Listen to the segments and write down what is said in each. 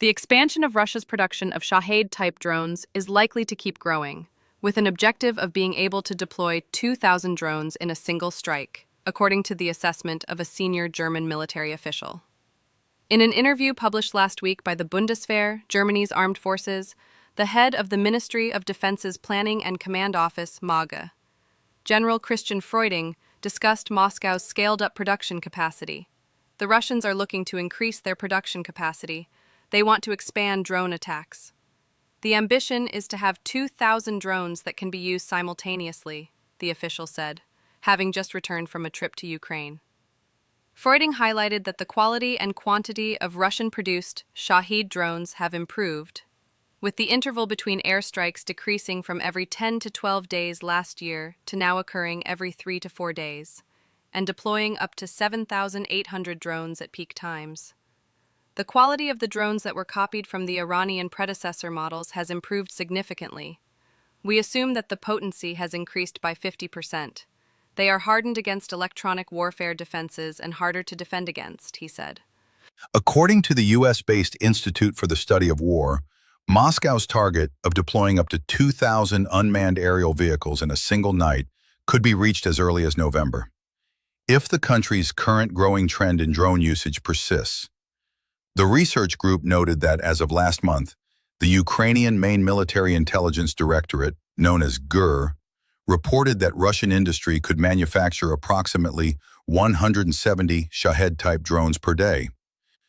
The expansion of Russia's production of Shahed-type drones is likely to keep growing, with an objective of being able to deploy 2,000 drones in a single strike, according to the assessment of a senior German military official. In an interview published last week by the Bundeswehr, Germany's armed forces, the head of the Ministry of Defense's Planning and Command Office, MAGA, General Christian Freuding, discussed Moscow's scaled-up production capacity. The Russians are looking to increase their production capacity. They want to expand drone attacks. The ambition is to have 2,000 drones that can be used simultaneously, the official said, having just returned from a trip to Ukraine. Freuding highlighted that the quality and quantity of Russian-produced Shahed drones have improved, with the interval between airstrikes decreasing from every 10 to 12 days last year to now occurring every 3 to 4 days, and deploying up to 7,800 drones at peak times. The quality of the drones that were copied from the Iranian predecessor models has improved significantly. We assume that the potency has increased by 50%. They are hardened against electronic warfare defenses and harder to defend against, he said. According to the U.S.-based Institute for the Study of War, Moscow's target of deploying up to 2,000 unmanned aerial vehicles in a single night could be reached as early as November. If the country's current growing trend in drone usage persists, the research group noted that as of last month, the Ukrainian main military intelligence directorate, known as GUR, reported that Russian industry could manufacture approximately 170 Shahed-type drones per day.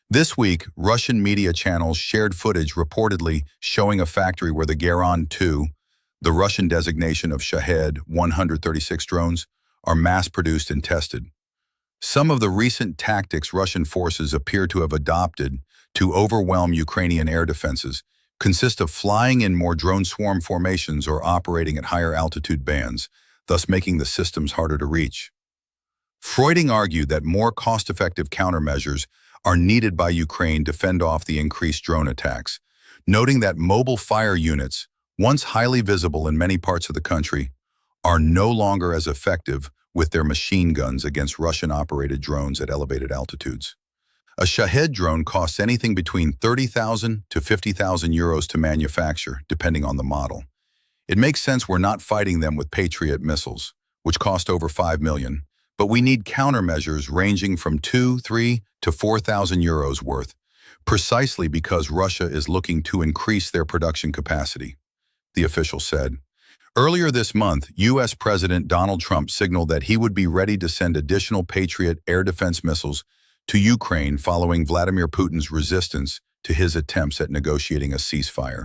This week, Russian media channels shared footage reportedly showing a factory where the Geran 2, the Russian designation of Shahed 136 drones, are mass-produced and tested. Some of the recent tactics Russian forces appear to have adopted to overwhelm Ukrainian air defenses consist of flying in more drone swarm formations or operating at higher altitude bands, thus making the systems harder to reach. Freuding argued that more cost-effective countermeasures are needed by Ukraine to fend off the increased drone attacks, noting that mobile fire units, once highly visible in many parts of the country, are no longer as effective with their machine guns against Russian-operated drones at elevated altitudes. A Shahed drone costs anything between 30,000 to 50,000 euros to manufacture, depending on the model. It makes sense we're not fighting them with Patriot missiles, which cost over 5 million, but we need countermeasures ranging from 2, 3 to 4,000 euros worth, precisely because Russia is looking to increase their production capacity, the official said. Earlier this month, U.S. President Donald Trump signaled that he would be ready to send additional Patriot air defense missiles to Ukraine following Vladimir Putin's resistance to his attempts at negotiating a ceasefire.